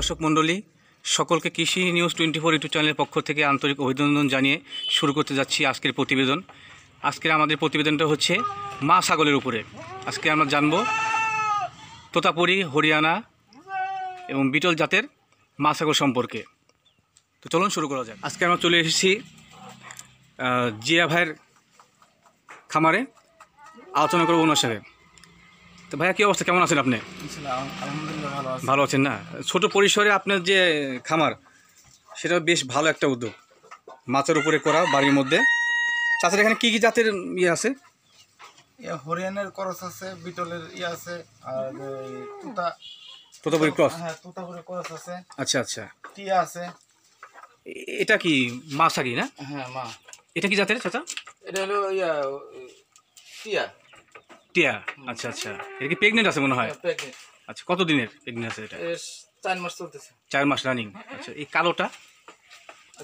দর্শক মণ্ডলী, সকলকে কৃষি নিউজ 24 ইউটিউব চ্যানেলের পক্ষ থেকে আন্তরিক অভিনন্দন জানিয়ে শুরু করতে যাচ্ছি আজকের প্রতিবেদন। আজকের আমাদের প্রতিবেদনটা হচ্ছে মা ছাগলের উপরে। আজকে আমরা জানব তোতাপুরি, হরিয়ানা এবং বিটল জাতের মা ছাগল সম্পর্কে। তো চলুন শুরু করা যাক। আজকে আমরা চলে এসেছি জিয়া ভাইয়ের খামারে, আলোচনা করবো ওনার সাথে। তো ভাইয়া, কী অবস্থা, কেমন আছেন আপনি? ভালো আছেন না? ছোট পরিসরে আপনার যে খামার, সেটা বেশ ভালো একটা উদ্যোগ, মাছের উপরে করা বাড়ির মধ্যে। চাষের এখানে কি কি জাতের ইয়ে আছে? হরিয়ানার ক্রস আছে, বিটলের ইয়ে আছে, আর তোতাপুরি ক্রস। হ্যাঁ, তোতাপুরি ক্রস আছে। আচ্ছা আচ্ছা, টিয়া আছে। এটা কি মা ছাগি না? হ্যাঁ, মা। এটা কি জাতের চাচা? এটা হলো টিয়া। টিয়া, আচ্ছা আচ্ছা। এটা কি প্রেগনেন্ট আছে মনে হয়? প্রেগনেন্ট। আচ্ছা, কত দিনের প্রেগনেন্ট আছে এটা? 4 মাস চলতেছে। 4 মাস রানিং। আচ্ছা, এই কালোটা?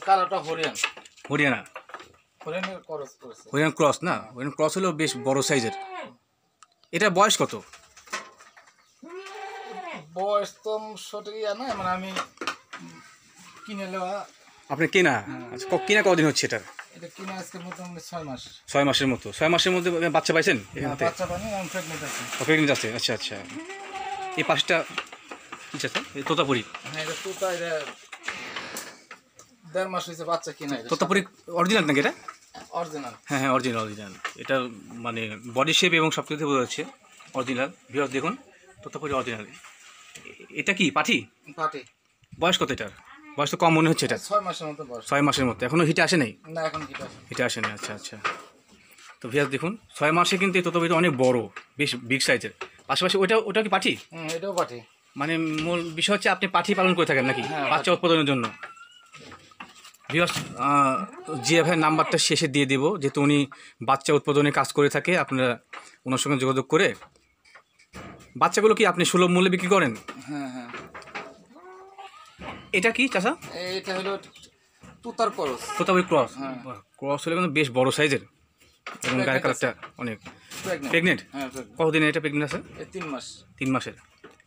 কালোটা হরিয়ানা। হরিয়ানার ক্রস করেছে। হরিয়ানা ক্রস না? হরিয়ানা ক্রস হলেও বেশ বড় সাইজের। এটা বয়স কত? বয়স তো সঠিক না, মানে আমি কিনে নেওয়া। আপনি কেনা? আচ্ছা, কিনা কদিন হচ্ছে এটা? এটা কিনে আজকে মোটামুটি 6 মাস। 6 মাসের মতো। 6 মাসের মধ্যে বাচ্চা পাইছেন? বাচ্চা পানি, আমি প্রেগনেন্ট আছি। প্রেগনেন্ট আছে, আচ্ছা আচ্ছা। এই পাশটা কি আছে? এই তোতাপুরি। হ্যাঁ, এটা তোতা। এটা 1.5 মাস হয়েছে বাচ্চা কিনা। তোতাপুরি অরিজিনাল নাকি এটা? অরিজিনাল। হ্যাঁ হ্যাঁ, অরিজিনাল। এটা মানে বডি শেপ এবং সব কিছু বোঝা যাচ্ছে অরিজিনাল। ভিউয়ার্স দেখুন, তোতাপুরি অরিজিনাল। এটা কি পাঠি? পাঠি। বয়স কত এটার? বয়স তো কম মনে হচ্ছে এটা। 6 মাসের মতো বয়স। 6 মাসের মতো। এখনো হিটে আসে নাই? না, এখন হিটে আসে না। আচ্ছা আচ্ছা। তো ভিউয়ার্স দেখুন, 6 মাসে কিন্তু এই তোতাপুরিটা অনেক বড়, বেশ বিগ সাইজের। পাশাপাশি ওটা কি পাঠি? এটাও পাঠি। মানে মূল বিষয় হচ্ছে আপনি পাঠি পালন করে থাকেন নাকি বাচ্চা উৎপাদনের জন্য? ভিউয়ার্স, জিয়া ভাইয়ের নাম্বারটা শেষে দিয়ে দেবো, যেহেতু উনি বাচ্চা উৎপাদনে কাজ করে থাকে। আপনারা ওনার সঙ্গে যোগাযোগ করে বাচ্চাগুলো কি আপনি সুলভ মূল্যে বিক্রি করেন? হ্যাঁ হ্যাঁ। এটা কি চাচা? এটা হলো তোতার ক্রস। তোতাপুরি ক্রস। ক্রস হলে কিন্তু বেশ বড় সাইজের এবং গায়ের কালারটা অনেক। প্রেগনেন্ট? হ্যাঁ, কতদিনে এটা প্রেগনেন্ট আছে? 3 মাস। 3 মাসের।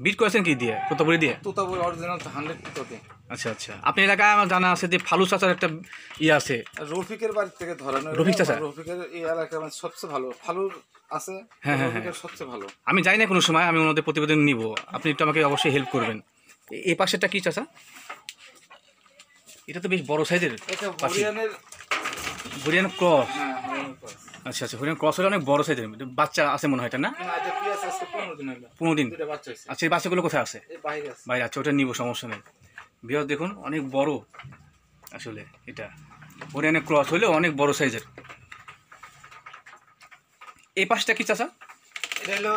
বিট করেছেন কি দিয়ে? তোতাপুরি দিয়ে? তোতাপুরি অরিজিনাল 100 তোতাতে। আচ্ছা আচ্ছা। আপনার এলাকায় আমার জানা আছে যে ফালু চাচার একটা ইয়ে আছে, রফিকের বাড়ি থেকে ধরানো। রফিক চাচা? রফিকের এই এলাকায় সবচেয়ে ভালো ফালুর আছে। হ্যাঁ হ্যাঁ, রফিকের সবচেয়ে ভালো। আমি যাই না কোনো সময়, আমি ওনাদের প্রতিবেদন নিব। আপনি একটু আমাকে অবশ্যই হেল্প করবেন। এই পাশেরটা কি চাচা? এটা তো বেশ বড় সাইজের। এটা হরিয়ানা ক্রস। হ্যাঁ, হরিয়ানা ক্রস। আচ্ছা আচ্ছা, হরিয়ানা ক্রস হলে অনেক বড় সাইজের। বাচ্চা আছে মনে হয় এটা না? না, এটা পিয়াস আছে 15 দিন হলো। 15 দিন। দুটো বাচ্চা হইছে। আচ্ছা, এই বাচ্চাগুলো কোথায় আছে? এই বাইরে আছে। বাইরে আছে, ওটা নিব, সমস্যা নেই। ভিউয়ার্স দেখুন, অনেক বড় আসলে। এটা হরিয়ানা ক্রস হলেও অনেক বড় সাইজের। এই পাশটা কি চাচা? এটা হলো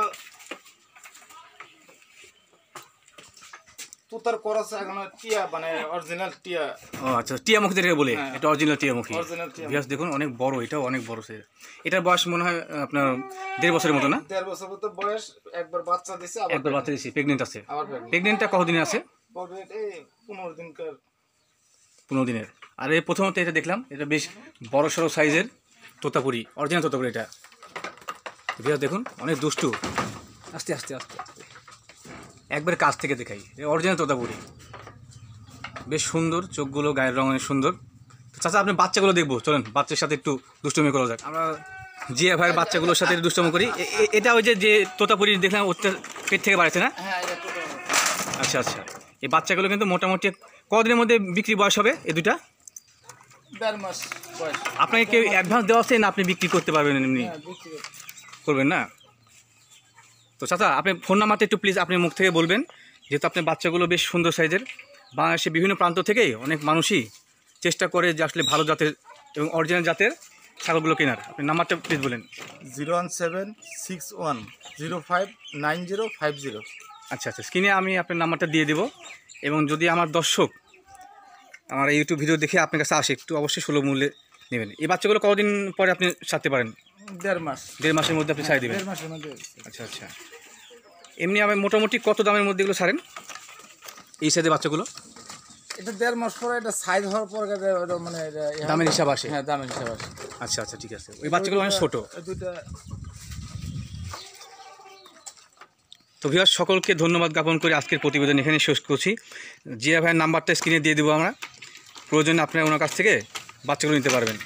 তোতার ক্রস, এখন টিয়া, মানে অরিজিনাল টিয়া। ও আচ্ছা, টিয়ামুখী যেটাকে বলে, এটা অরিজিনাল টিয়ামুখী। অরিজিনাল টিয়া। ভিউয়ার্স দেখুন, অনেক বড়, এটাও অনেক বড় সাইজ। এটার বয়স মনে হয় আপনার 1.5 বছরের মতো না? 1.5 বছর মতো বয়স। একবার বাচ্চা দিছে, আবার একবার বাচ্চা দিয়েছি, প্রেগনেন্ট আছে। আবার প্রেগনেন্ট। প্রেগনেন্টটা কতদিনে আছে? এই 15 দিনকার। 15 দিনের। আর এই প্রথমত এটা দেখলাম, এটা বেশ বড় সড়ো সাইজের তোতাপুরি, অরিজিনাল তোতাপুরি এটা। ভিউয়ার্স দেখুন, অনেক দুষ্টু। আস্তে আস্তে আস্তে আস্তে একবার কাছ থেকে দেখাই, অরিজিনাল তোতাপুরি, বেশ সুন্দর। চোখগুলো, গায়ের রঙ অনেক সুন্দর। তো চাচা, আপনি বাচ্চাগুলো দেখবো, চলেন বাচ্চার সাথে একটু দুষ্টুমি করা যাক। আমরা জিয়া ভাইয়ের বাচ্চাগুলোর সাথে দুষ্টুমি করি। এটা ওই যে তোতাপুরি দেখলাম, ওটা পেট থেকে বাড়ছে না? হ্যাঁ, এটা তোতা। আচ্ছা আচ্ছা। এই বাচ্চাগুলো কিন্তু মোটামুটি কদিনের মধ্যে বিক্রি বয়স হবে এই দুটা? 1.5 মাস বয়স। আপনাকে কেউ অ্যাডভান্স দেওয়া আছে না আপনি বিক্রি করতে পারবেন এমনি? হ্যাঁ, বিক্রি করবেন না? তো চাচা, আপনি ফোন নাম্বারটা একটু প্লিজ আপনি মুখ থেকে বলবেন, যেহেতু আপনার বাচ্চাগুলো বেশ সুন্দর সাইজের। বাংলাদেশের বিভিন্ন প্রান্ত থেকেই অনেক মানুষই চেষ্টা করে যে আসলে ভালো জাতের এবং অরিজিনাল জাতের ছাগলগুলো কেনার। আপনি নাম্বারটা প্লিজ বলেন। 01761059050। আচ্ছা আচ্ছা, স্ক্রিনে আমি আপনার নাম্বারটা দিয়ে দেবো। এবং যদি আমার দর্শক আমার ইউটিউব ভিডিও দেখে আপনার কাছে আসে, একটু অবশ্যই সুলভ মূল্যে নেবেন। এই বাচ্চাগুলো কতদিন পরে আপনি ছাড়তে পারেন? 1.5 মাস। 1.5 মাসের মধ্যে আপনি ছাড়ে দেবেন? 1.5 মাসের মধ্যে। আচ্ছা আচ্ছা। এমনি আমি মোটামুটি কত দামের মধ্যে এগুলো ছাড়েন, এই সাইজের বাচ্চাগুলো? এটা 1.5 মাস পরে, এটা সাইজ হওয়ার পর মানে দামের হিসাব আসে? হ্যাঁ, দামের হিসাব আসে। আচ্ছা আচ্ছা, ঠিক আছে। ওই বাচ্চাগুলো অনেক ছোটো। দুইটা তো ভিউয়ার্স, সকলকে ধন্যবাদ জ্ঞাপন করে আজকের প্রতিবেদন এখানে শেষ করছি। জিয়া ভাইয়ের নাম্বারটা স্ক্রিনে দিয়ে দেবো আমরা, প্রয়োজনে আপনারা ওনার কাছ থেকে বাচ্চাগুলো নিতে পারবেন।